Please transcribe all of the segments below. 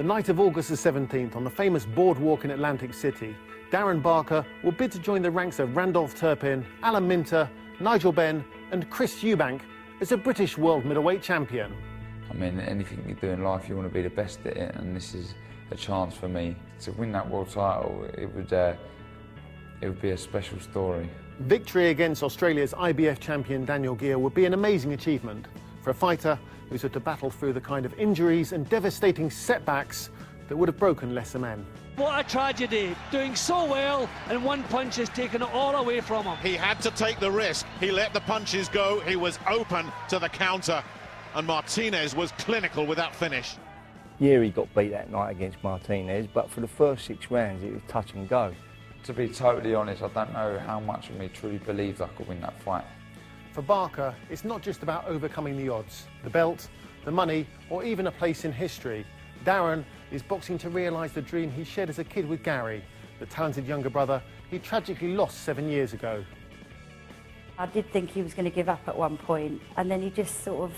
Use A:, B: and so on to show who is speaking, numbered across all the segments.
A: The night of August the 17th, on the famous boardwalk in Atlantic City, Darren Barker will bid to join the ranks of Randolph Turpin, Alan Minter, Nigel Benn and Chris Eubank as a British world middleweight champion.
B: I mean, anything you do in life, you want to be the best at it, and this is a chance for me to win that world title. It would be a special story.
A: Victory against Australia's IBF champion Daniel Gear would be an amazing achievement for a fighter who's had to battle through the kind of injuries and devastating setbacks that would have broken lesser men.
C: What a tragedy, doing so well and one punch has taken it all away from him.
D: He had to take the risk, he let the punches go, he was open to the counter, and Martinez was clinical with that finish.
E: Yeah, he got beat that night against Martinez, but for the first 6 rounds it was touch and go.
B: To be totally honest, I don't know how much of me truly believed I could win that fight.
A: For Barker, it's not just about overcoming the odds, the belt, the money, or even a place in history. Darren is boxing to realise the dream he shared as a kid with Gary, the talented younger brother he tragically lost 7 years ago.
F: I did think he was going to give up at one point, and then he just sort of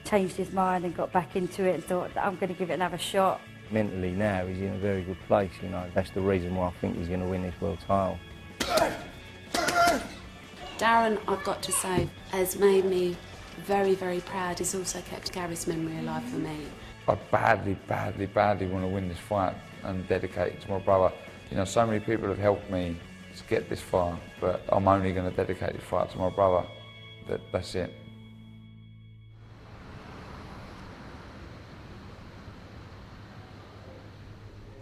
F: changed his mind and got back into it and thought, I'm going to give it another shot.
E: Mentally now he's in a very good place, you know. That's the reason why I think he's going to win this world title.
G: Darren, I've got to say, has made me very, very proud. He's also kept Gary's memory alive for me.
B: I badly, badly, badly want to win this fight and dedicate it to my brother. You know, so many people have helped me to get this far, but I'm only going to dedicate this fight to my brother. That's it.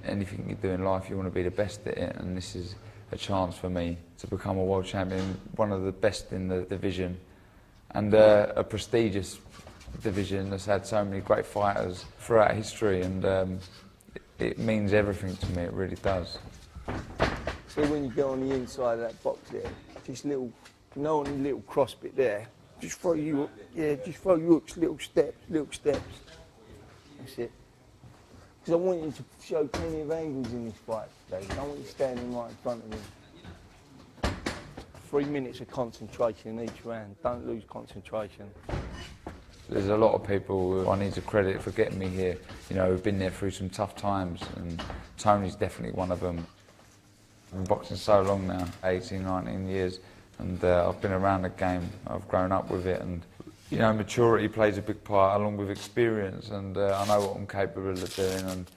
B: Anything you do in life, you want to be the best at it, and this is a chance for me to become a world champion, one of the best in the division, and a prestigious division that's had so many great fighters throughout history, and it means everything to me, it really does.
E: So when you go on the inside of that box there, just little, you know, on the little cross bit there, just throw you, just throw your hooks, little steps. That's it. Because I want you to show plenty of angles in this fight today. I don't want you standing right in front of me. 3 minutes of concentration in each round. Don't lose concentration.
B: There's a lot of people who I need to credit for getting me here, you know, who've been there through some tough times, and Tony's definitely one of them. I've been boxing so long now, 18, 19 years, and I've been around the game. I've grown up with it, and you know, maturity plays a big part along with experience, and I know what I'm capable of doing. And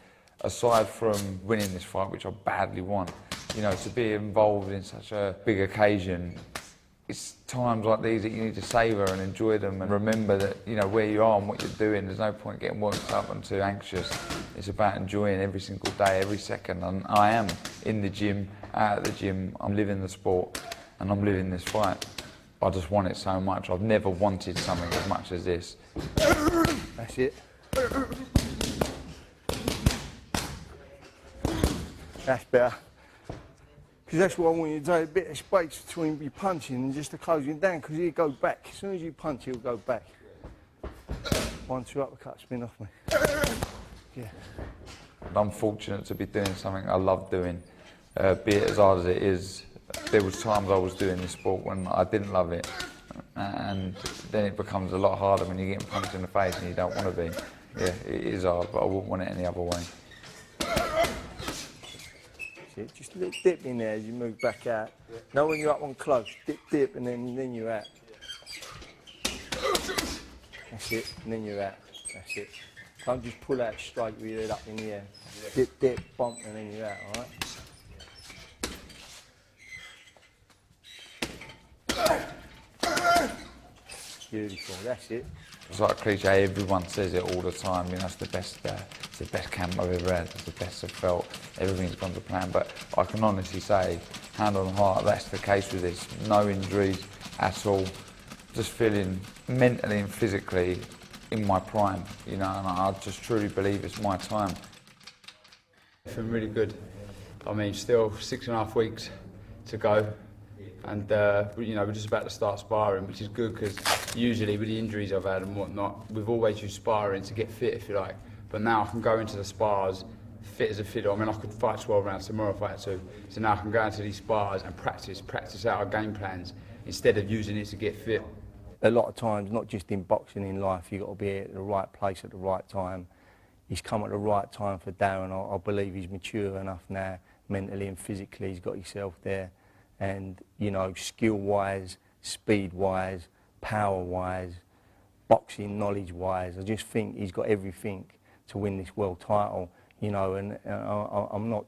B: aside from winning this fight, which I badly want, you know, to be involved in such a big occasion, it's times like these that you need to savour and enjoy them and remember that, you know, where you are and what you're doing, there's no point getting worked up and too anxious. It's about enjoying every single day, every second, and I am in the gym, out of the gym, I'm living the sport and I'm living this fight. I just want it so much. I've never wanted something as much as this.
E: That's it. That's better. Because that's what I want you to do, a bit of space between you punching and just to close him down, because he'll go back. As soon as you punch, he'll go back. 1, 2 uppercuts, spin off me. Yeah.
B: I'm fortunate to be doing something I love doing, be it as hard as it is. There was times I was doing this sport when I didn't love it, and then it becomes a lot harder when you're getting punched in the face and you don't want to be. Yeah, it is hard, but I wouldn't want it any other way.
E: Just a little dip in there as you move back out. Know when you're up on close, dip, and then you're out. That's it, and then you're out. That's it. Can't just pull out straight with your head up in the air. Dip, bump, and then you're out, all right? Beautiful, that's it.
B: It's like a cliche, everyone says it all the time, you know, it's the best camp I've ever had, it's the best I've felt, everything's gone to plan, but I can honestly say, hand on heart, that's the case with this. No injuries at all, just feeling mentally and physically in my prime, you know, and I just truly believe it's my time.
H: I feel really good. I mean, still 6.5 weeks to go. And you know, we're just about to start sparring, which is good because usually with the injuries I've had and whatnot, we've always used sparring to get fit, if you like. But now I can go into the spars fit as a fiddle. I mean, I could fight 12 rounds tomorrow if I had to. So now I can go into these spars and practice out our game plans instead of using it to get fit.
E: A lot of times, not just in boxing, in life, you've got to be at the right place at the right time. he's come at the right time for Darren. I believe he's mature enough now, mentally and physically. He's got himself there, and you know, skill-wise, speed-wise, power-wise, boxing knowledge-wise, I just think he's got everything to win this world title. You know, and I'm not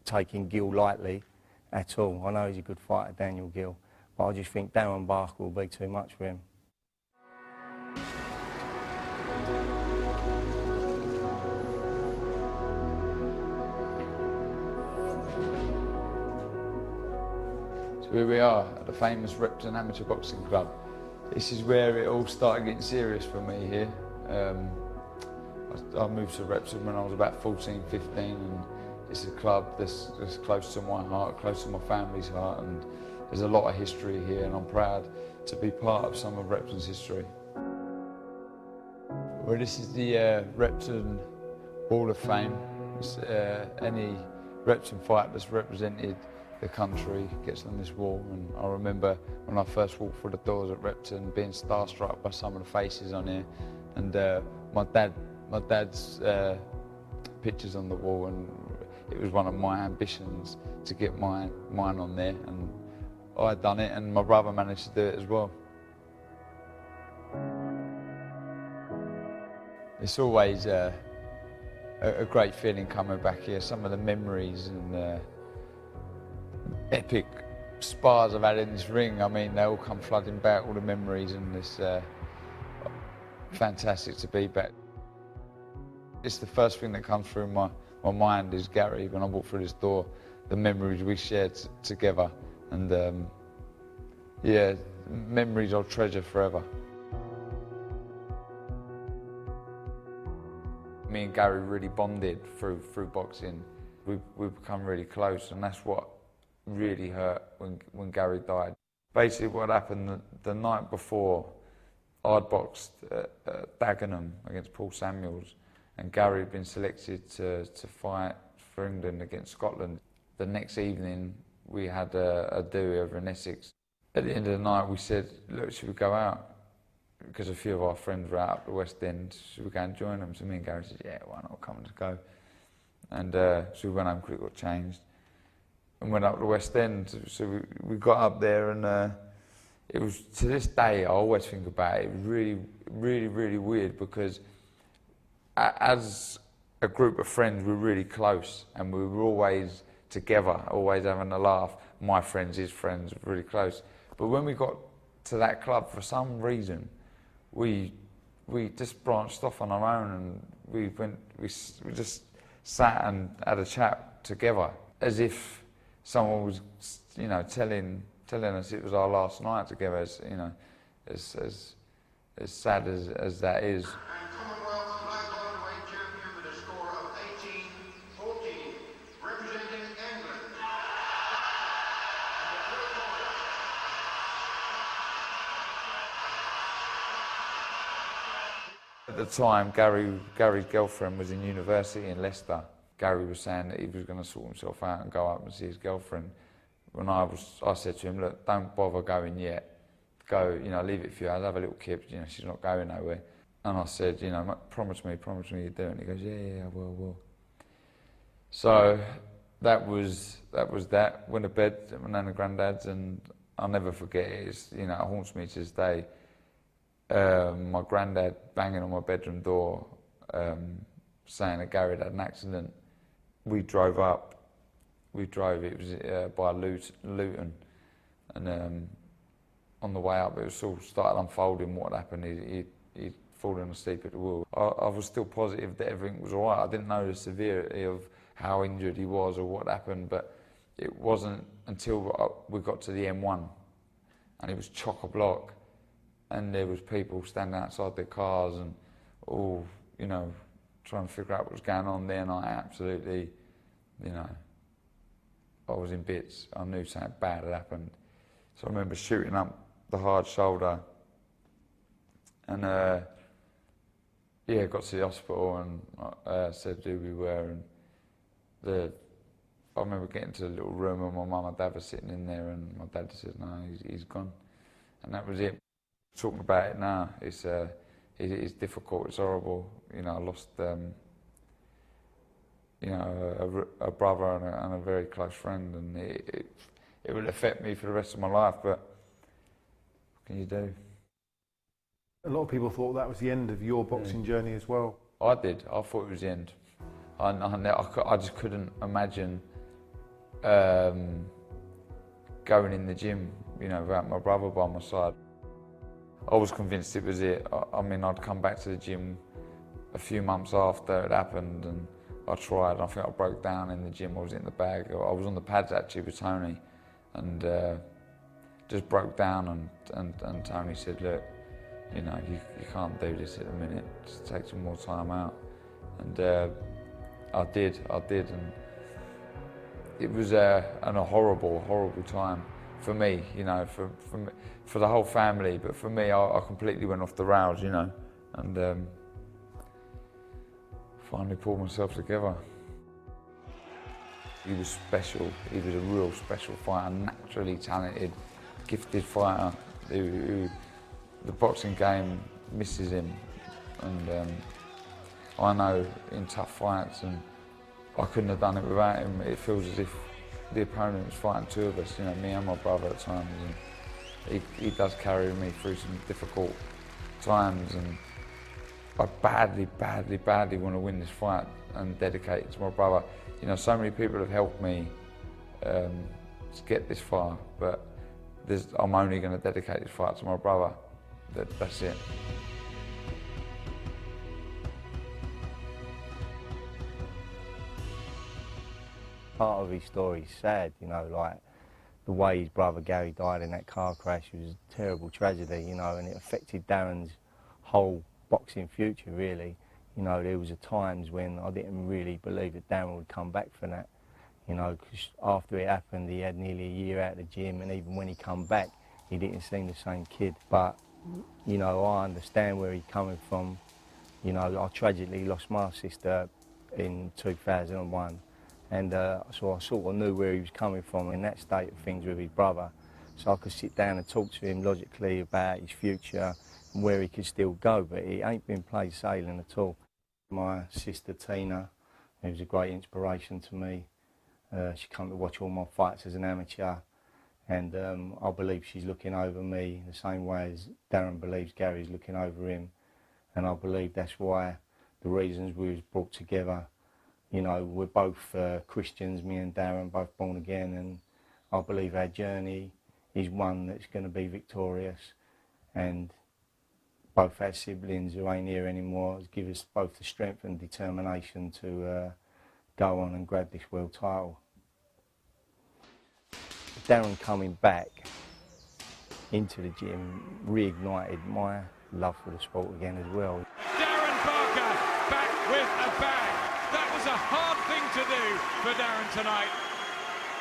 E: taking Gill lightly at all. I know he's a good fighter, Daniel Gill, but I just think Darren Barker will be too much for him.
B: So here we are at the famous Repton Amateur Boxing Club. This is where it all started getting serious for me here. I moved to Repton when I was about 14, 15, and it's a club that's close to my heart, close to my family's heart, and there's a lot of history here, and I'm proud to be part of some of Repton's history. Well, this is the Repton Hall of Fame. It's, any Repton fighter that's represented the country gets on this wall, and I remember when I first walked through the doors at Repton being starstruck by some of the faces on here, and my dad's pictures on the wall, and it was one of my ambitions to get mine on there, and I'd done it, and my brother managed to do it as well. It's always a great feeling coming back here. Some of the memories and epic spars I've had in this ring, I mean, they all come flooding back, all the memories, and it's fantastic to be back. It's the first thing that comes through my mind is Gary. When I walk through this door, the memories we shared together, and yeah, memories I'll treasure forever. Me and Gary really bonded through boxing. We've become really close, and that's what really hurt when Gary died. Basically what happened the night before, I'd boxed at Dagenham against Paul Samuels, and Gary had been selected to fight for England against Scotland. The next evening we had a do over in Essex. At the end of the night we said, look, should we go out? Because a few of our friends were out at the West End, should we go and join them? So me and Gary said, yeah, why not, come on, let's go. And so we went home, quickly got changed, and went up to the West End. So we got up there, and it was, to this day, I always think about it, it was really, really, really weird, because as a group of friends, we were really close, and we were always together, always having a laugh. My friends, his friends, were really close. But when we got to that club, for some reason, we just branched off on our own, and we just sat and had a chat together, as if someone was, you know, telling us it was our last night together. As you know, as sad as that is. At the time, Gary's girlfriend was in university in Leicester. Gary was saying that he was going to sort himself out and go up and see his girlfriend. When I said to him, look, don't bother going yet. Go, you know, leave it for you. I'll have a little kid, you know, she's not going nowhere. And I said, you know, promise me you do it. And he goes, yeah, I will. So that was that. Went to bed at my nan and granddad's, and I'll never forget it. It's, you know, it haunts me to this day. My granddad banging on my bedroom door, saying that Gary had an accident. We drove up. It was by Luton, and on the way up, it was all started unfolding what happened. He'd fallen asleep at the wheel. I was still positive that everything was all right. I didn't know the severity of how injured he was or what happened, but it wasn't until we got to the M1, and it was chock-a-block. And there was people standing outside their cars and all, you know, trying to figure out what was going on there, and I absolutely, you know, I was in bits. I knew something bad had happened. So I remember shooting up the hard shoulder, and yeah, got to the hospital and said who we were, and I remember getting to the little room and my mum and dad were sitting in there, and my dad said, no, he's gone, and that was it. Talking about it now, it's it's difficult, it's horrible. You know, I lost, you know, a brother and a very close friend, and it will affect me for the rest of my life, but what can you do?
A: A lot of people thought that was the end of your boxing journey as well.
B: I did. I thought it was the end. I just couldn't imagine going in the gym, you know, without my brother by my side. I was convinced it was it. I mean, I'd come back to the gym a few months after it happened, and I tried. I think I broke down in the gym. I was in the bag. I was on the pads actually with Tony, and just broke down. And Tony said, "Look, you know, you can't do this at the minute. Just take some more time out." And I did, and it was a horrible time for me, you know, for the whole family. But for me, I completely went off the rails, you know, and finally pulled myself together. He was special. He was a real special fighter, naturally talented, gifted fighter who the boxing game misses him. And I know in tough fights, and I couldn't have done it without him. It feels as if the opponent was fighting two of us, you know, me and my brother at times. And he does carry me through some difficult times, and I badly want to win this fight and dedicate it to my brother. You know, so many people have helped me to get this far, but I'm only going to dedicate this fight to my brother. That's it.
E: Part of his story is sad, you know, like the way his brother Gary died in that car crash was a terrible tragedy, you know, and it affected Darren's whole boxing future, really. You know, there was times when I didn't really believe that Darren would come back from that, you know, because after it happened, he had nearly a year out of the gym, and even when he come back, he didn't seem the same kid. But, you know, I understand where he's coming from. You know, I tragically lost my sister in 2001. And so I sort of knew where he was coming from in that state of things with his brother. So I could sit down and talk to him logically about his future and where he could still go, but it ain't been plain sailing at all. My sister Tina, who was a great inspiration to me, she came to watch all my fights as an amateur, and I believe she's looking over me the same way as Darren believes Gary's looking over him. And I believe that's why the reasons we was brought together. You know, we're both Christians, me and Darren, both born again, and I believe our journey is one that's going to be victorious. And both our siblings who ain't here anymore give us both the strength and determination to go on and grab this world title. Darren coming back into the gym reignited my love for the sport again as well.
C: Darren Parker back with a bang. That was a hard thing to do for Darren tonight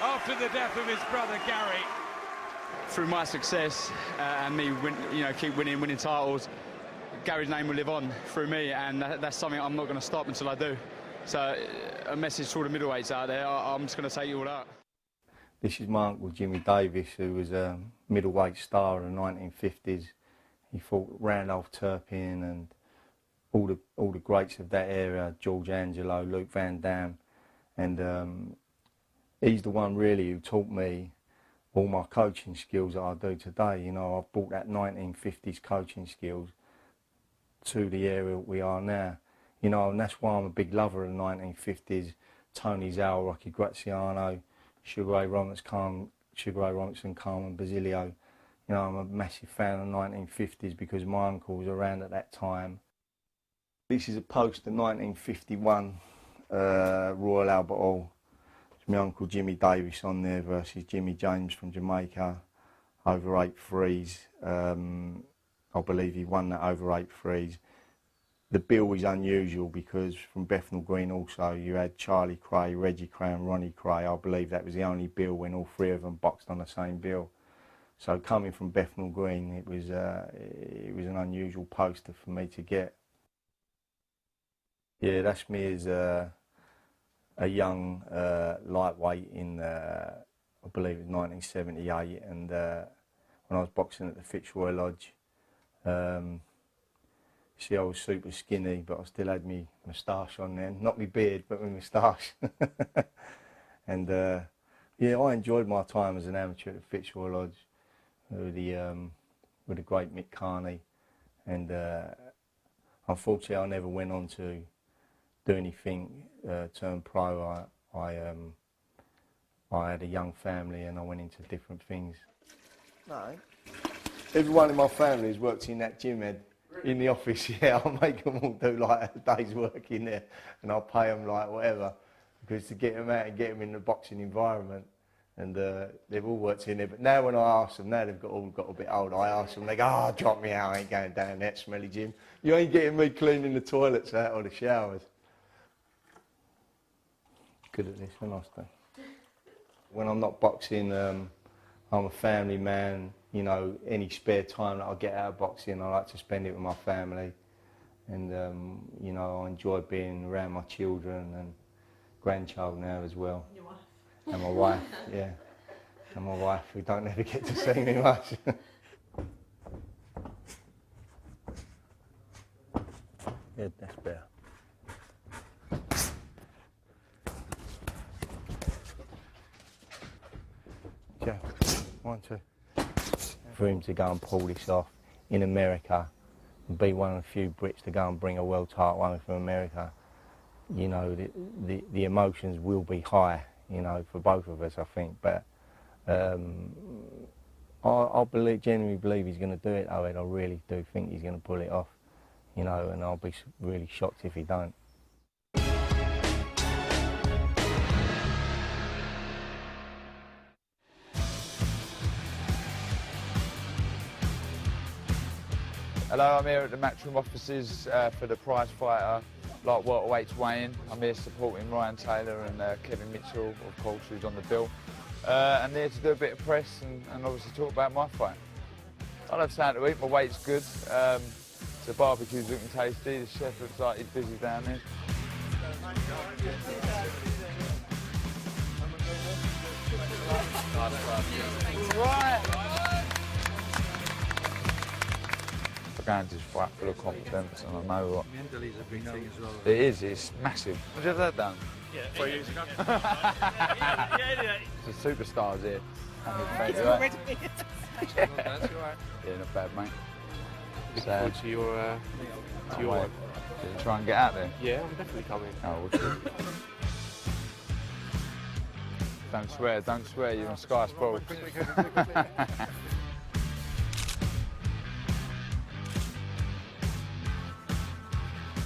C: after the death of his brother Gary.
H: Through my success and me keep winning titles, Gary's name will live on through me, and that's something I'm not going to stop until I do. So a message to all the middleweights out there, I'm just going to take you all out.
E: This is my uncle Jimmy Davis, who was a middleweight star in the 1950s. He fought Randolph Turpin and all the greats of that era, George Angelo, Luke Van Dam, and he's the one really who taught me all my coaching skills that I do today. You know, I've brought that 1950s coaching skills to the area we are now. You know, and that's why I'm a big lover of the 1950s. Tony Zhao, Rocky Graziano, Sugar Ray Robinson, Carmen Basilio. You know, I'm a massive fan of the 1950s because my uncle was around at that time. This is a post of 1951 Royal Albert Hall. It's my uncle Jimmy Davis on there versus Jimmy James from Jamaica, over 8 threes. I believe he won that over 8 threes. The bill is unusual because from Bethnal Green also you had Charlie Cray, Reggie Cray and Ronnie Cray. I believe that was the only bill when all 3 of them boxed on the same bill. So coming from Bethnal Green, it was an unusual poster for me to get. Yeah, that's me as a young lightweight in, I believe it was 1978, and when I was boxing at the Fitzroy Lodge. See, I was super skinny, but I still had my moustache on then. Not my beard, but my moustache. And yeah, I enjoyed my time as an amateur at Fitzroy Lodge with the great Mick Carney. And unfortunately, I never went on to do anything, turn pro. I had a young family and I went into different things. No. Everyone in my family has worked in that gym, Ed. In the office, yeah, I'll make them all do like a day's work in there and I'll pay them like whatever, because to get them out and get them in the boxing environment, and they've all worked in there. But now when I ask them, now they've all got a bit older, I ask them, they go, oh, drop me out, I ain't going down that smelly gym. You ain't getting me cleaning the toilets out or the showers. Good at this, when I stay. When I'm not boxing, I'm a family man. You know, any spare time that I get out of boxing, I like to spend it with my family. And, you know, I enjoy being around my children and grandchild now as well. Your wife. And my wife, yeah. And my wife, who don't ever get to see me much. Yeah, that's better. Yeah, 1, 2. For him to go and pull this off in America and be one of the few Brits to go and bring a world title home from America, you know, the emotions will be high, you know, for both of us, I think. But I genuinely believe he's going to do it, though, and I really do think he's going to pull it off, you know, and I'll be really shocked if he don't.
B: Hello, I'm here at the Matchroom offices for the prize fighter, like welterweights weigh-in. I'm here supporting Ryan Taylor and Kevin Mitchell, of course, who's on the bill. And here to do a bit of press and obviously talk about my fight. I'll have something to eat, my weight's good. The barbecue's looking tasty, the chef looks like he's busy down there. Right! I go into this fight full of confidence, and I know what. Mentally is a big thing as well. It is, it's massive. Have you ever had that done?
I: Yeah, 3 years ago.
B: The superstars here.
I: It's
B: right?
I: yeah,
B: not bad, mate.
I: Look forward to your one.
B: Try and get out there?
I: Yeah, I'm definitely coming.
B: Oh, wicked. Don't swear, you're on Sky Sports.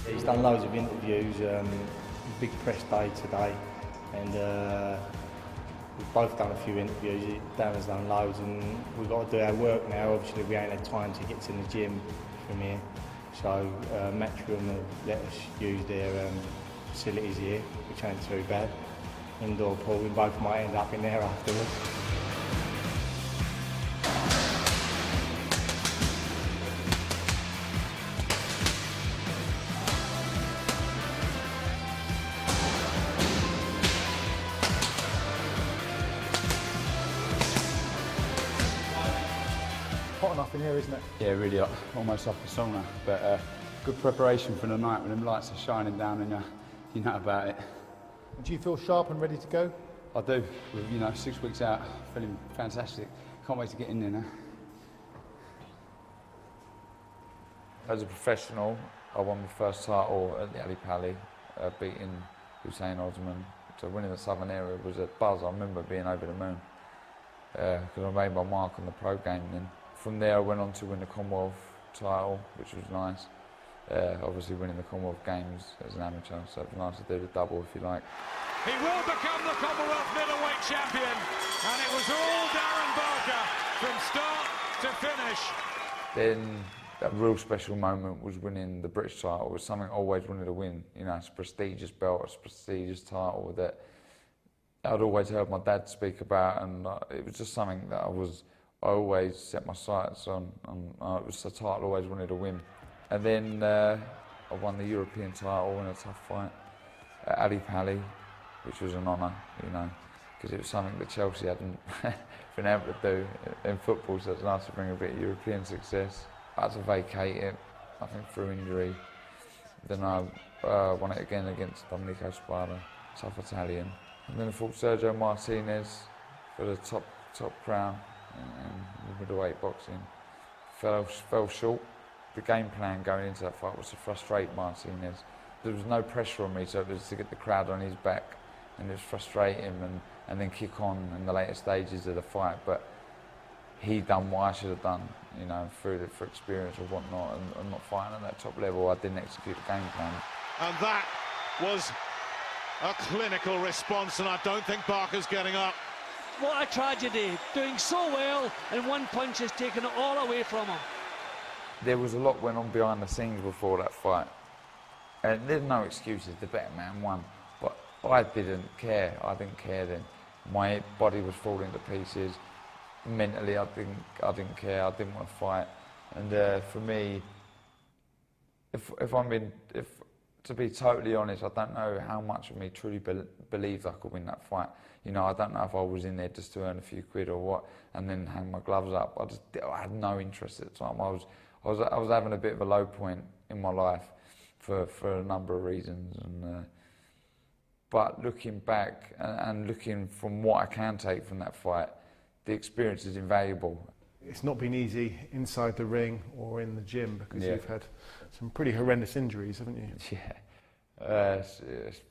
E: He's done loads of interviews, big press day today, and we've both done a few interviews. Darren's done loads, and we've got to do our work now. Obviously, we ain't had time to get to the gym from here, so Matchroom let us use their facilities here, which ain't too bad. Indoor pool, we both might end up in there afterwards.
A: Hot enough in here, isn't it?
H: Yeah, really hot, almost off the sauna. But good preparation for the night when them lights are shining down and you know about it.
A: Do you feel sharp and ready to go?
H: I do. You know, 6 weeks out, feeling fantastic. Can't wait to get in there now.
B: As a professional, I won my first title at the Ali Pali, beating Hussein Osman. So winning the Southern area was a buzz. I remember being over the moon because I made my mark on the pro game then. From there I went on to win the Commonwealth title, which was nice. Obviously winning the Commonwealth Games as an amateur, so it was nice to do the double, if you like.
C: He will become the Commonwealth middleweight champion, and it was all Darren Barker from start to finish.
B: Then a real special moment was winning the British title. It was something I always wanted to win. You know, it's a prestigious belt, it's a prestigious title that I'd always heard my dad speak about, and it was just something that I always set my sights on. It was a title I always wanted to win. And then I won the European title in a tough fight at Ali Pali, which was an honour, you know, because it was something that Chelsea hadn't been able to do in football, so it's nice to bring a bit of European success. I had to vacate it I think through injury. Then I won it again against Domenico Spada, tough Italian. And then I fought Sergio Martinez for the top crown in middleweight boxing. Fell short. The game plan going into that fight was to frustrate Martinez. There was no pressure on me, so it was to get the crowd on his back and just frustrate him and then kick on in the later stages of the fight. But he done what I should have done, you know, for experience or whatnot, and not fighting at that top level. I didn't execute the game plan.
D: And that was a clinical response, and I don't think Barker's getting up.
J: What a tragedy, doing so well, and one punch has taken it all away from him.
B: There was a lot went on behind the scenes before that fight. And there's no excuses, the better man won. But I didn't care. I didn't care then. My body was falling to pieces. Mentally, I didn't care. I didn't want to fight. And for me, to be totally honest, I don't know how much of me truly believed I could win that fight. You know, I don't know if I was in there just to earn a few quid or what, and then hang my gloves up. I had no interest at the time. I was having a bit of a low point in my life for a number of reasons. And but looking back and looking from what I can take from that fight, the experience is invaluable.
A: It's not been easy inside the ring or in the gym because
B: Yeah.
A: you've had some pretty horrendous injuries, haven't you?
B: Yeah, it's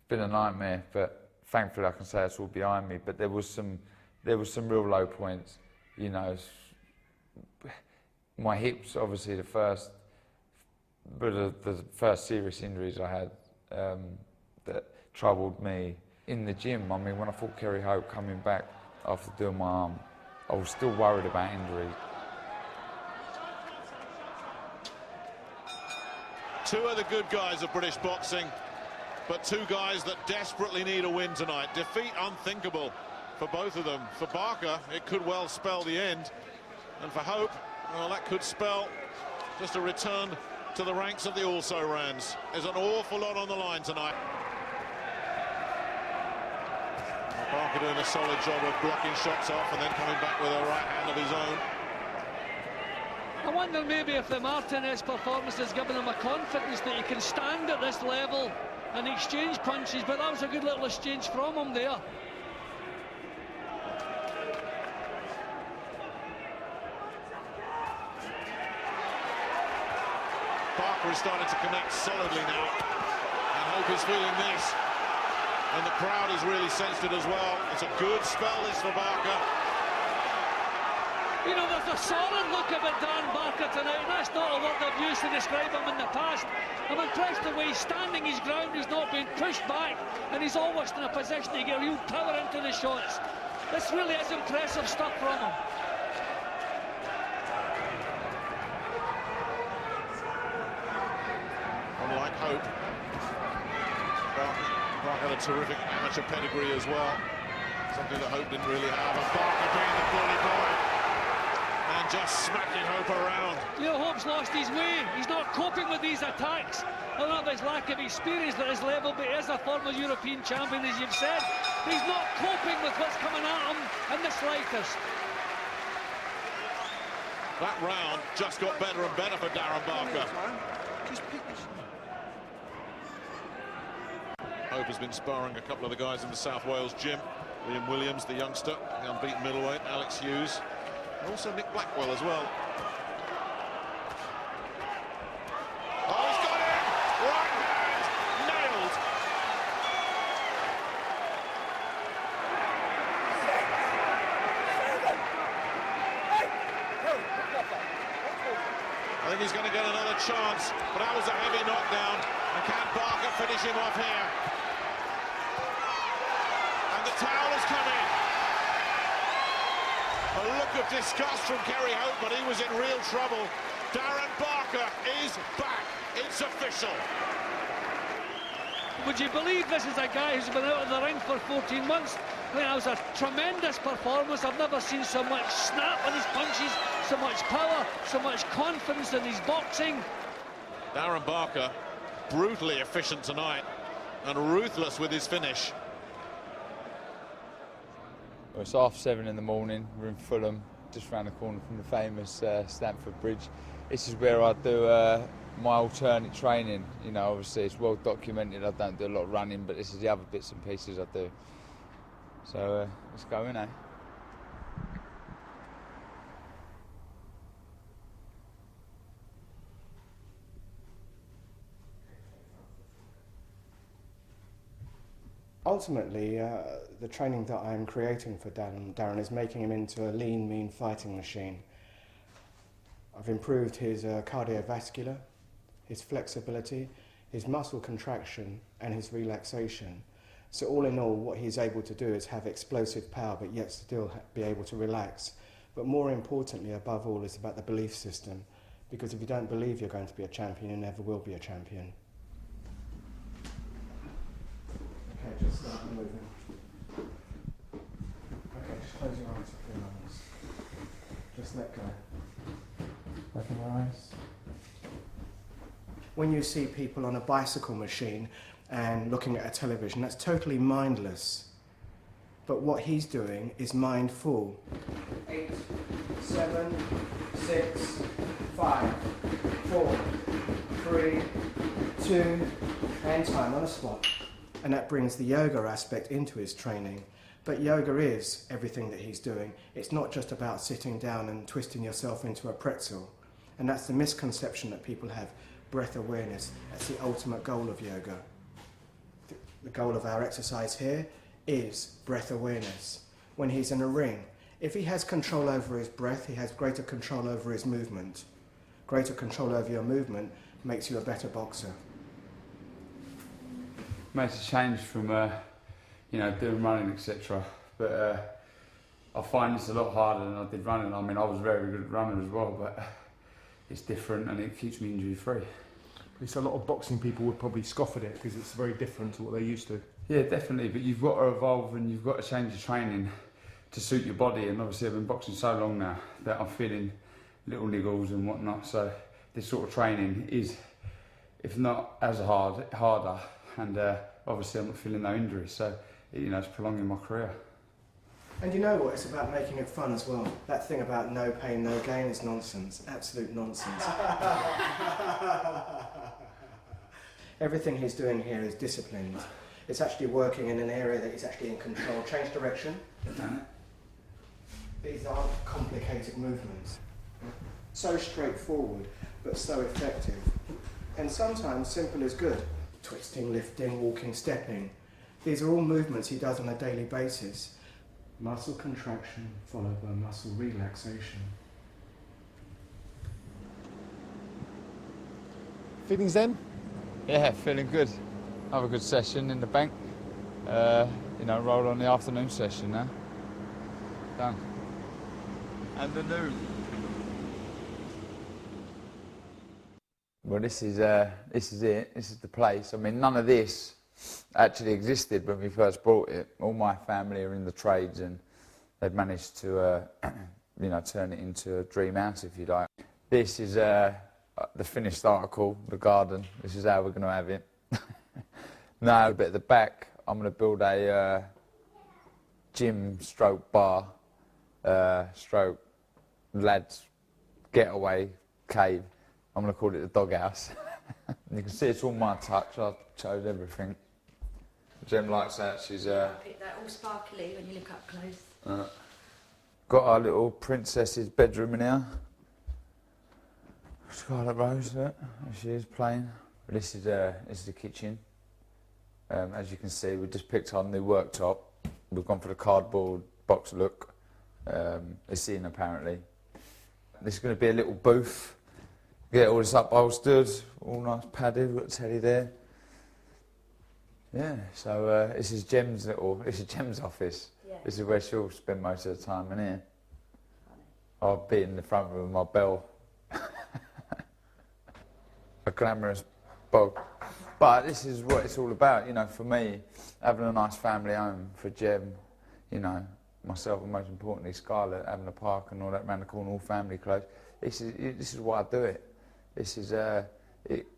B: been a nightmare, but thankfully I can say it's all behind me. But there was some real low points, you know. My hips, obviously, the first serious injuries I had that troubled me. In the gym, I mean, when I fought Kerry Hope coming back after doing my arm, I was still worried about injuries.
D: Two of the good guys of British boxing, but two guys that desperately need a win tonight. Defeat unthinkable for both of them. For Barker, it could well spell the end. And for Hope, well, that could spell just a return to the ranks of the also-rans. There's an awful lot on the line tonight. Barker doing a solid job of blocking shots off and then coming back with a right hand of his own.
J: I wonder maybe if the Martinez performance has given him a confidence that he can stand at this level and exchange punches, but that was a good little exchange from him there.
D: Barker is starting to connect solidly now, and Hope is feeling this. And the crowd is really sensed it as well. It's a good spell, this, for Barker.
J: You know, there's a solid look about Darren Barker tonight. That's not a word they've used to describe him in the past. I'm impressed the way he's standing his ground. He's not being pushed back, and he's always in a position to get real power into the shots. This really is impressive stuff from him.
D: Unlike Hope, Barker had a terrific amateur pedigree as well. Something that Hope didn't really have. And Barker being the bully boy and just smacking Hope around.
J: Leo Hope's lost his way. He's not coping with these attacks. I don't know if his lack of experience at his level, but he is a former European champion, as you've said. He's not coping with what's coming at him in the slightest.
D: That round just got better and better for Darren Barker. Hope has been sparring a couple of the guys in the South Wales gym. Liam Williams, the youngster, the unbeaten middleweight, Alex Hughes, and also Nick Blackwell as well. Oh, he's got him! Right hand, nailed! I think he's going to get another chance, but that was a heavy knockdown. And can Barker finish him off here? And the towel has come in. A look of disgust from Kerry Hope, but he was in real trouble. Darren Barker is back. It's official.
J: Would you believe this is a guy who's been out of the ring for 14 months? I think that was a tremendous performance. I've never seen so much snap on his punches, so much power, so much confidence in his boxing.
D: Darren Barker, brutally efficient tonight and ruthless with his finish.
H: Well, it's 7:30 in the morning. We're in Fulham, just round the corner from the famous Stamford Bridge.
B: this is where I do my alternate training. You know, obviously it's well documented. I don't do a lot of running, but this is the other bits and pieces I do. So let's go in, eh?
K: Ultimately, the training that I'm creating for Darren is making him into a lean, mean fighting machine. I've improved his cardiovascular, his flexibility, his muscle contraction and his relaxation. So all in all, what he's able to do is have explosive power but yet still be able to relax. But more importantly, above all, is about the belief system. Because if you don't believe you're going to be a champion, you never will be a champion. Okay, just start moving. Okay, just close your eyes for 3 moments. Just let go. Open your eyes. When you see people on a bicycle machine and looking at a television, that's totally mindless. But what he's doing is mindful. 8, 7, 6, 5, 4, 3, 2, and time on the spot. And that brings the yoga aspect into his training. But yoga is everything that he's doing. It's not just about sitting down and twisting yourself into a pretzel. And that's the misconception that people have. Breath awareness, that's the ultimate goal of yoga. The goal of our exercise here is breath awareness. When he's in a ring, if he has control over his breath, he has greater control over his movement. Greater control over your movement makes you a better boxer.
H: Makes a change from, you know, doing running, etc. But I find it's a lot harder than I did running. I mean, I was very good at running as well, but it's different and it keeps me injury free.
A: It's a lot of boxing people would probably scoff at it because it's very different to what they're used to.
H: Yeah, definitely, but you've got to evolve and you've got to change your training to suit your body. And obviously I've been boxing so long now that I'm feeling little niggles and whatnot. So this sort of training is, if not as harder. And obviously I'm not feeling no injuries, so you know, it's prolonging my career.
K: And you know what, it's about making it fun as well. That thing about no pain, no gain is nonsense, absolute nonsense. Everything he's doing here is disciplined. It's actually working in an area that he's actually in control. Change direction. These aren't complicated movements. So straightforward, but so effective. And sometimes simple is good. Twisting, lifting, walking, stepping. These are all movements he does on a daily basis. Muscle contraction followed by muscle relaxation.
A: Feeling zen?
B: Yeah, feeling good. Have a good session in the bank. You know, roll on the afternoon session now. Done. And the noon. Well, this is it. This is the place. I mean, none of this actually existed when we first bought it. All my family are in the trades, and they've managed to, you know, turn it into a dream house, if you like. This is the finished article, the garden. This is how we're going to have it. Now, a bit at the back, I'm going to build a gym stroke bar, stroke lads getaway cave. I'm going to call it the doghouse. You can see it's all my touch. I chose everything. Jem likes that. She's
F: Pick that all sparkly when you look up close.
B: Got our little princess's bedroom in here. Scarlet Rose, there she is playing. This is the kitchen. As you can see, we've just picked our new worktop. We've gone for the cardboard box look. It's in apparently. This is going to be a little booth. Get all this upholstered, all nice padded. We've got a telly there. Yeah, so this is Jem's office. Yeah. This is where she'll spend most of the time in here. I'll be in the front room with my bell. A glamorous bog. But this is what it's all about, you know, for me, having a nice family home, for Jem, you know, myself and most importantly Scarlett, having a park and all that round the corner, all family close. This is why I do it. This is,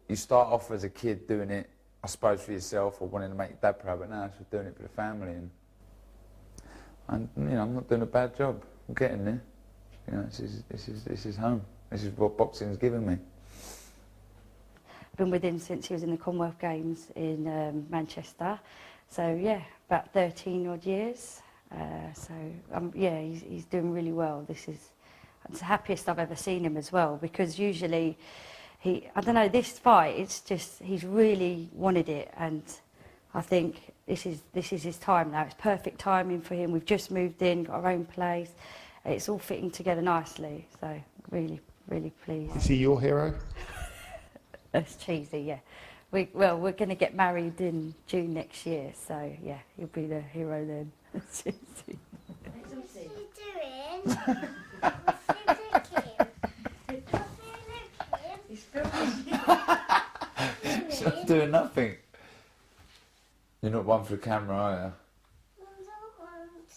B: you start off as a kid doing it, I suppose, for yourself or wanting to make your dad proud, but now it's for doing it for the family. And you know, I'm not doing a bad job. I'm getting there. You know, this is home. This is what boxing's given me.
F: Been with him since he was in the Commonwealth Games in Manchester. So yeah, about 13 odd years. Yeah, he's doing really well. It's the happiest I've ever seen him as well, because usually I don't know, this fight, it's just, he's really wanted it, and I think this is his time now. It's perfect timing for him. We've just moved in, got our own place. It's all fitting together nicely, so really, really pleased.
A: Is he your hero?
F: That's cheesy, yeah. We're going to get married in June next year, so yeah, he'll be the hero then. What's he doing?
B: He's not doing nothing. You're not one for the camera, are you?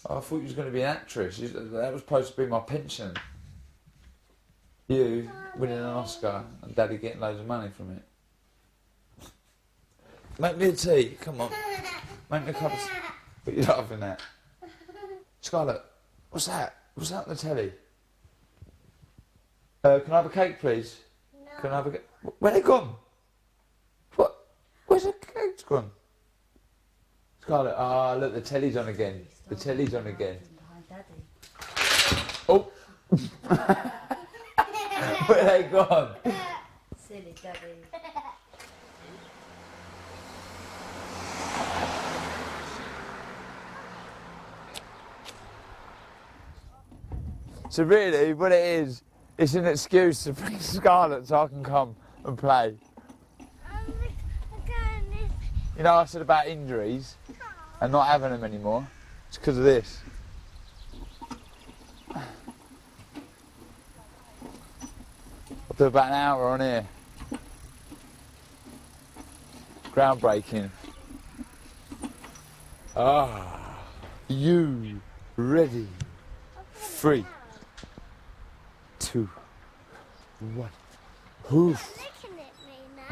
B: Oh, I thought you was going to be an actress. That was supposed to be my pension. You winning an Oscar and Daddy getting loads of money from it. Make me a tea, come on. Make me a cup of tea. What are you laughing at? Scarlett, what's that? What's that on the telly? Can I have a cake, please? No. Can I have a cake? Where's it gone? What? Where's the cake gone? Scarlett, look, the telly's on again. The telly's on again. Oh! Where are they gone?
F: Silly Daddy.
B: So really, what it is, it's an excuse to bring Scarlett so I can come and play. You know, I said about injuries and not having them anymore. It's because of this. I'll do about an hour on here. Groundbreaking. You ready? 3, 2, 1. Hoof.
L: Looking at me now.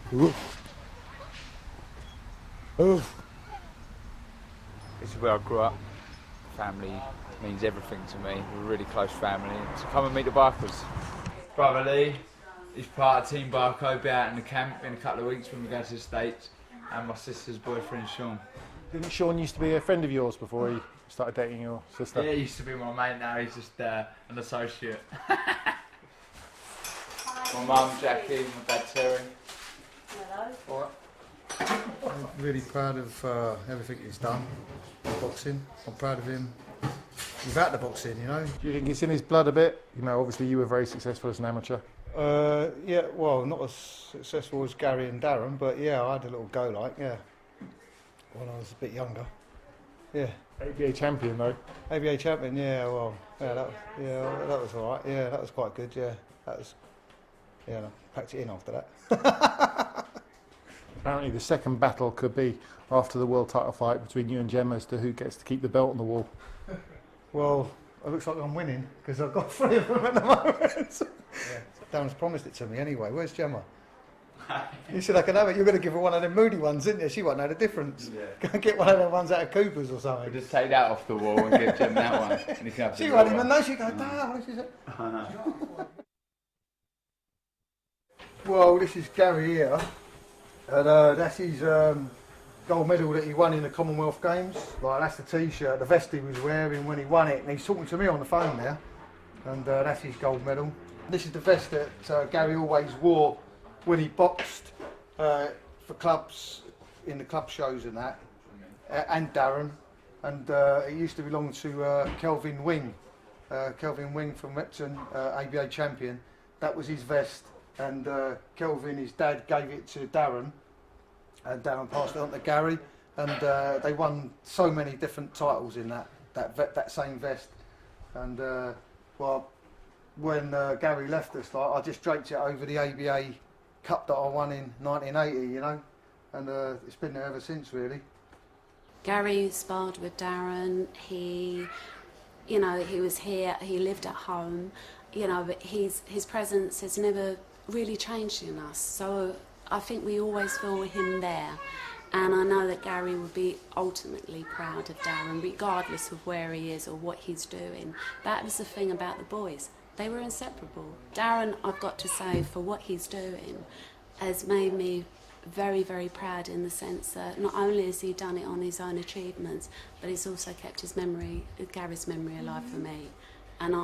B: Hoof. Hoof. This is where I grew up. Family means everything to me. We're a really close family. So come and meet the Barkers. Brother Lee is part of Team Barco. Be out in the camp in a couple of weeks when we go to the States. And my sister's boyfriend, Sean.
A: Didn't Sean used to be a friend of yours before he started dating your sister?
B: Yeah, he used to be my mate, now he's just an associate. My mum, Jackie, my dad, Terry.
F: Hello.
M: I'm really proud of everything he's done in boxing. I'm proud of him without the boxing, you know.
A: Do you think it's in his blood a bit? You know, obviously you were very successful as an amateur.
M: Yeah, well, not as successful as Gary and Darren, but yeah, I had a little go like, yeah, when I was a bit younger. Yeah.
A: ABA champion though.
M: ABA champion, yeah, well, yeah, that was all right. Yeah, that was quite good, yeah. That was, yeah, I packed it in after that.
A: Apparently the second battle could be after the world title fight between you and Gemma as to who gets to keep the belt on the wall.
M: Well, it looks like I'm winning because I've got 3 of them at the moment. Yeah. Darren's promised it to me anyway. Where's Gemma? You said I could have it. You're going to give her one of them moody ones, didn't you? She won't know the difference. Yeah. Go and get one of them ones out of Cooper's or something.
B: We'll just take that off the wall and give Gemma that one. And you can have
M: she won't even know. She'll go, Dad, what is it? Well, this is Gary here. And that's his gold medal that he won in the Commonwealth Games. Like, that's the T-shirt, the vest he was wearing when he won it. And he's talking to me on the phone now. And that's his gold medal. This is the vest that Gary always wore when he boxed for clubs, in the club shows and that, and Darren. And it used to belong to Kelvin Wing. Kelvin Wing from Repton, ABA champion. That was his vest. And Kelvin, his dad, gave it to Darren. And Darren passed it on to Gary. And they won so many different titles in that same vest. And well, when Gary left us, like, I just draped it over the ABA Cup that I won in 1980, you know, and it's been there ever since, really.
G: Gary sparred with Darren. He was here. He lived at home, you know, but his presence has never really changed in us. So I think we always feel him there, And I know that Gary would be ultimately proud of Darren, regardless of where he is or what he's doing. That was the thing about the boys. They were inseparable. Darren, I've got to say, for what he's doing, has made me very, very proud in the sense that not only has he done it on his own achievements, but he's also kept his memory, Gary's memory alive for me. And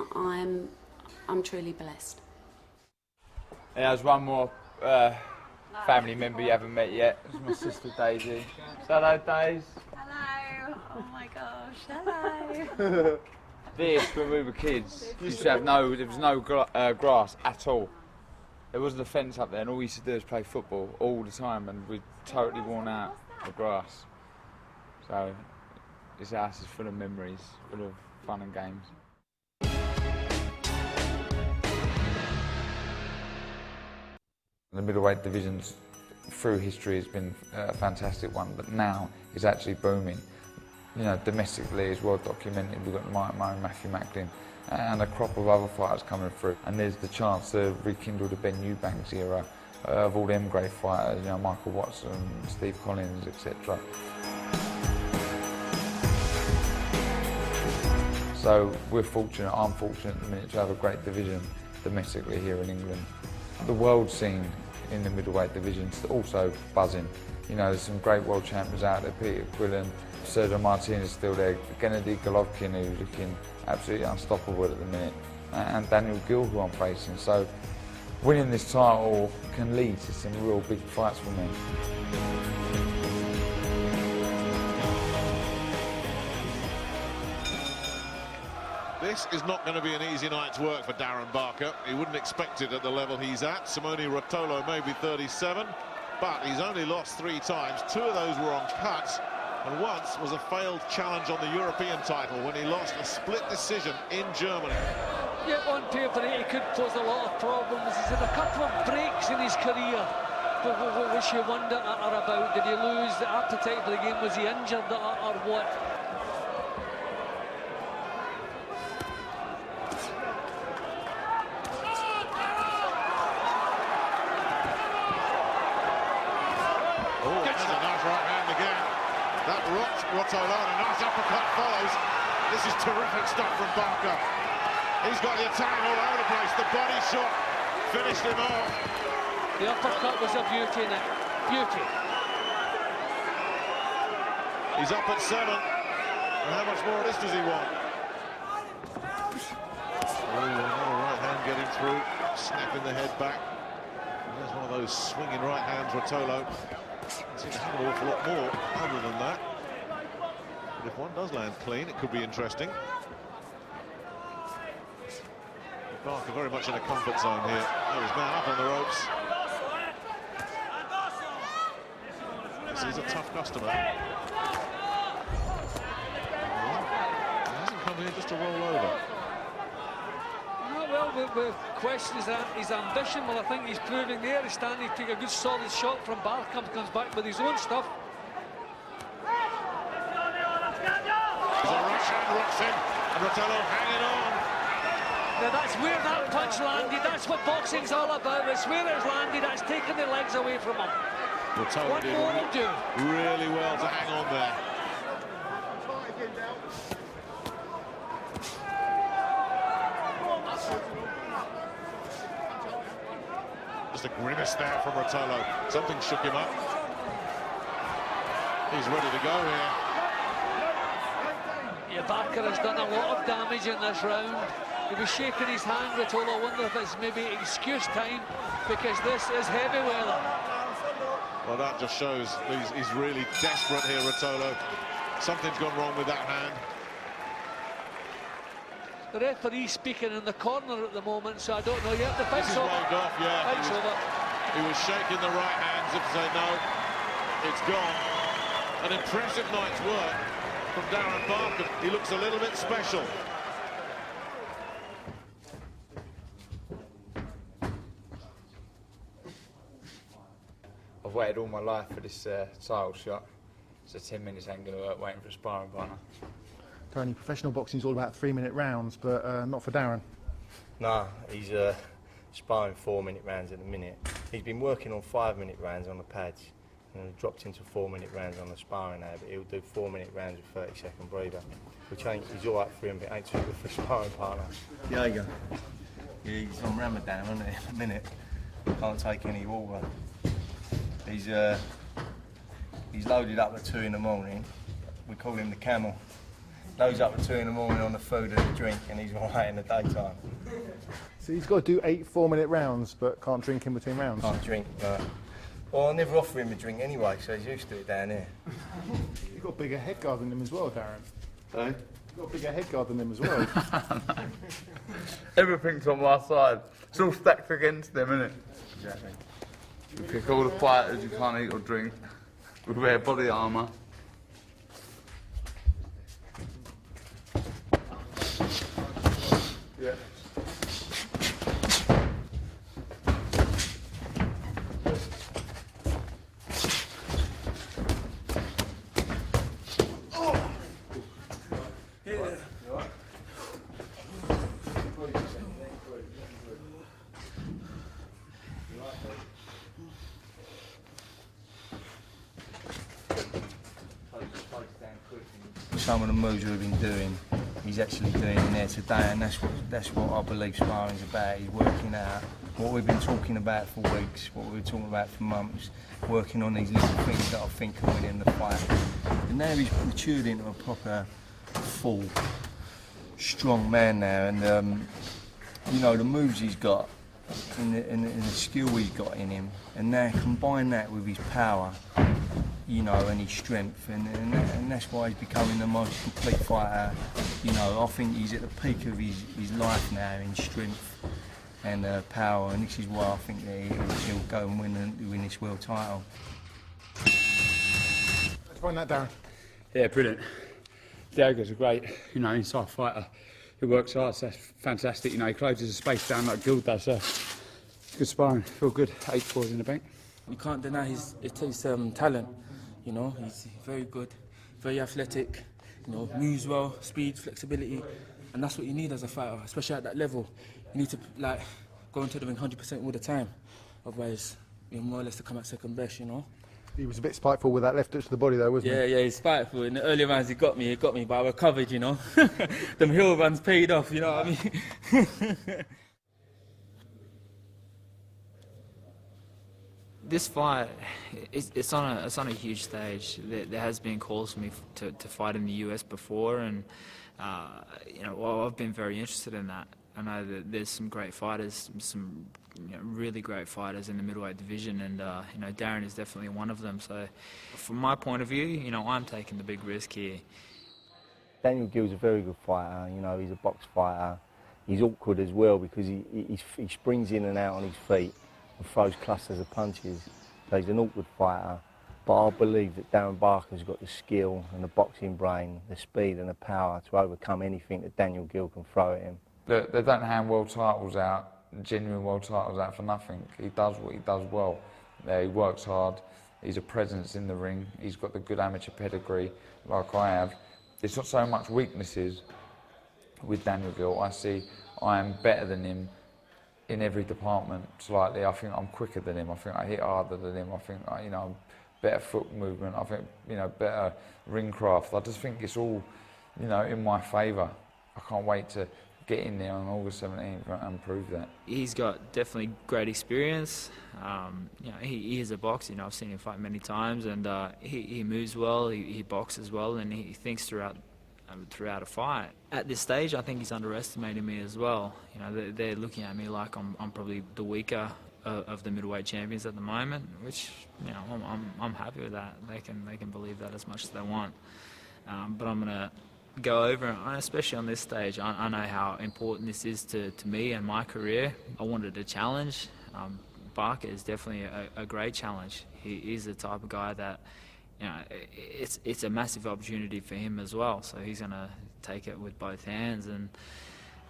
G: I'm truly blessed.
H: Yeah, there's one more family member you haven't met yet. It's my sister Daisy. Hello, Daisy.
N: Hello. Oh my gosh. Hello.
H: This, when we were kids, used to have there was no grass at all. There wasn't a fence up there, and all we used to do was play football all the time, and we'd totally worn out the grass. So this house is full of memories, full of fun and games.
B: The middleweight divisions through history has been a fantastic one, but now it's actually booming. You know, domestically it's well documented. We've got Mike Moe, Matthew Macklin, and a crop of other fighters coming through. And there's the chance to rekindle the Ben Eubanks era of all them great fighters, you know, Michael Watson, Steve Collins, etc. So we're fortunate, I'm fortunate at the minute to have a great division domestically here in England. The world scene in the middleweight division is also buzzing. You know, there's some great world champions out there, Peter Quillen, Sergio Martinez is still there, Gennady Golovkin, who's looking absolutely unstoppable at the minute, and Daniel Gill, who I'm facing. So winning this title can lead to some real big fights for me.
D: This is not going to be an easy night's work for Darren Barker. He wouldn't expect it at the level he's at. Simone Rotolo may be 37, but he's only lost 3 times. 2 of those were on cuts, and once was a failed challenge on the European title when he lost a split decision in Germany.
J: Yeah, on paper he could pose a lot of problems. He's had a couple of breaks in his career, which you wonder about. Did he lose the appetite for the game? Was he injured or what?
D: Rotolo, and a nice uppercut follows. This is terrific stuff from Barker. He's got the Italian all over the place. The body shot finished him off.
J: The uppercut was a beauty, Nick. Beauty.
D: He's up at 7. And how much more of this does he want? Oh, another right hand getting through, snapping the head back. And there's one of those swinging right hands, Rotolo. Seems to have an awful lot more other than that. But if one does land clean, it could be interesting. Barker very much in a comfort zone here. Oh, he's now up on the ropes. This is a tough customer. He hasn't come here just to roll over.
J: Well, we question his ambition. Well, I think he's proving there. He's standing to take a good solid shot from Barker, comes back with his own stuff.
D: There's a rush hand rocks in, and Rotolo hanging on.
J: Now that's where that punch landed. That's what boxing's all about. It's where it's landed. That's taking the legs away from him.
D: Rotolo
J: What more will do?
D: really well to hang on there. Just a grimace there from Rotolo. Something shook him up. He's ready to go here.
J: Yeah, Barker has done a lot of damage in this round. He was shaking his hand, Rotolo. I wonder if it's maybe excuse time, because this is heavy weather.
D: Well, that just shows he's really desperate here, Rotolo. Something's gone wrong with that hand.
J: The referee's speaking in the corner at the moment, so I don't know yet. The fight's over.
D: Waved off, yeah.
J: Fight's over.
D: He was shaking the right hands if to say no, it's gone. An impressive night's work from Darren Barker. He looks a little bit special.
H: I've waited all my life for this title shot, so 10 minutes ain't going to work waiting for a sparring partner.
A: Tony, professional boxing's all about 3-minute rounds, but not for Darren.
O: No, he's sparring 4-minute rounds at the minute. He's been working on 5-minute rounds on the pads, And we dropped into 4-minute rounds on the sparring now, but he'll do 4-minute rounds with 30-second breather, which is all right for him, but ain't too good for a sparring partner. Yeah, you go. Yeah, he's on Ramadan, isn't he, in a minute. Can't take any water. He's loaded up at 2 in the morning. We call him the camel. Loads up at 2 in the morning on the food and the drink, and he's all right in the daytime.
A: So he's got to do 8 4-minute rounds, but can't drink in between rounds?
O: Can't drink, no. Well, I never offer him a drink anyway, so he's used to it down here.
A: You've got a bigger head guard than him as well, Darren.
O: Hey?
A: You've got a bigger head guard than him as well.
B: Everything's on my side. It's all stacked against them, isn't it?
O: Exactly.
B: We pick all the fighters who can't eat or drink. We wear body armour.
A: Yeah.
O: Some of the moves we've been doing, he's actually doing in there today, and that's what I believe sparring's about. He's working out what we've been talking about for weeks, what we've been talking about for months, working on these little things that I think can win him the fight. And now he's matured into a proper, full, strong man now, and you know, the moves he's got and the skill he's got in him, and now combine that with his power, you know, and his strength, and that's why he's becoming the most complete fighter. You know, I think he's at the peak of his life now in strength and power, and this is why I think that he'll go and win this world title.
A: Let's find that, Darren.
H: Yeah, brilliant. Diego's a great, you know, inside fighter. He works hard, so that's fantastic. You know, he closes the space down like Gill does. Good sparring, feel good. 8 4s in the bank.
P: You can't deny his talent. You know, he's very good, very athletic, you know, moves well, speed, flexibility, and that's what you need as a fighter, especially at that level. You need to like go into the ring 100% all the time, otherwise you're more or less to come at second best, you know.
A: He was a bit spiteful with that left touch to the body though, wasn't he?
P: Yeah, he's spiteful. In the early rounds he got me, but I recovered, you know. Them hill runs paid off, you know what I mean?
Q: This fight, it's on a huge stage. There has been calls for me to fight in the US before, and you know, well, I've been very interested in that. I know that there's some great fighters, some really great fighters in the middleweight division, and you know, Darren is definitely one of them. So, from my point of view, you know, I'm taking the big risk here.
E: Daniel Gill's a very good fighter. You know, he's a box fighter. He's awkward as well because he springs in and out on his feet and throws clusters of punches. So he's an awkward fighter. But I believe that Darren Barker's got the skill and the boxing brain, the speed and the power to overcome anything that Daniel Gill can throw at him.
B: They don't hand world titles out, genuine world titles out for nothing. He does what he does well. He works hard. He's a presence in the ring. He's got the good amateur pedigree like I have. It's not so much weaknesses with Daniel Gill. I see I am better than him in every department slightly. I think I'm quicker than him. I think I hit harder than him. I think, you know, better foot movement. I think, you know, better ring craft. I just think it's all, you know, in my favour. I can't wait to get in there on August 17th and prove that.
Q: He's got definitely great experience. You know, he is a boxer. You know, I've seen him fight many times, and he moves well. He boxes well, and he thinks throughout a fight. At this stage, I think he's underestimating me as well. You know, they're looking at me like I'm probably the weaker of the middleweight champions at the moment, which, you know, I'm happy with that. They can believe that as much as they want. But I'm gonna go over, and especially on this stage, I know how important this is to me and my career. I wanted a challenge. Barker is definitely a great challenge. He is the type of guy that, you know, it's a massive opportunity for him as well. So he's going to take it with both hands, and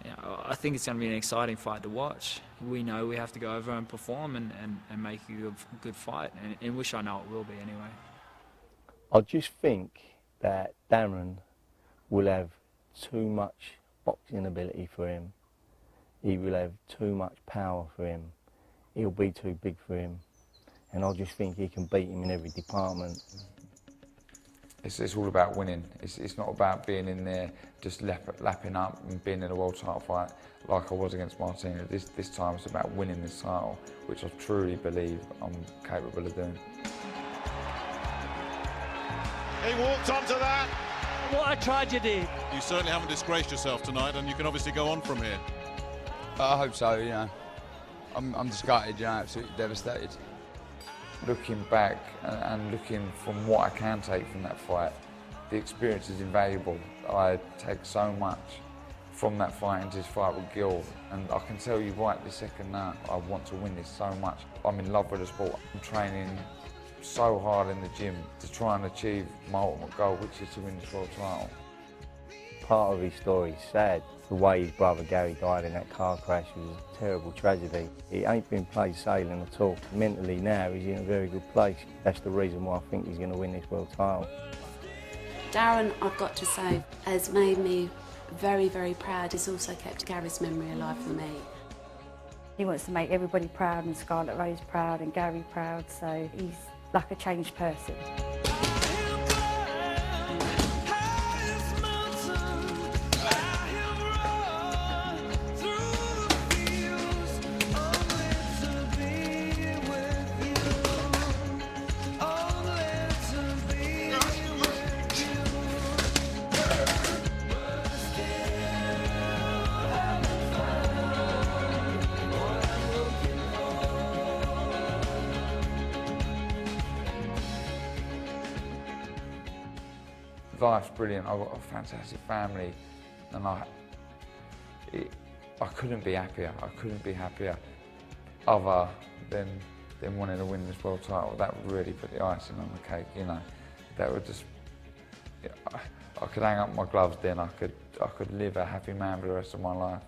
Q: you know, I think it's going to be an exciting fight to watch. We know we have to go over and perform and make a good fight, and which I know it will be anyway.
E: I just think that Darren will have too much boxing ability for him. He will have too much power for him. He'll be too big for him.
O: and I just think he can beat him in every department.
B: It's all about winning. It's not about being in there just lapping up and being in a world title fight like I was against Martina. This time it's about winning this title, which I truly believe I'm capable of doing.
D: He walked onto that.
J: What a tragedy.
D: You certainly haven't disgraced yourself tonight, and you can obviously go on from here.
H: I hope so, you know. I'm disgusted, you know, absolutely devastated.
B: Looking back and looking from what I can take from that fight, the experience is invaluable. I take so much from that fight into this fight with Gil, and I can tell you right this second now, I want to win this so much. I'm in love with the sport. I'm training so hard in the gym to try and achieve my ultimate goal, which is to win this world title.
O: Part of his story is sad. The way his brother Gary died in that car crash was a terrible tragedy. He ain't been plain sailing at all. Mentally now he's in a very good place. That's the reason why I think he's going to win this world title.
G: Darren, I've got to say, has made me very, very proud. He's also kept Gary's memory alive for me.
F: He wants to make everybody proud, and Scarlett Rose proud and Gary proud, so he's like a changed person.
B: Life's brilliant. I've got a fantastic family, and I couldn't be happier. I couldn't be happier other than wanting to win this world title. That would really put the icing on the cake, you know. That would just, I could hang up my gloves then. I could live a happy man for the rest of my life.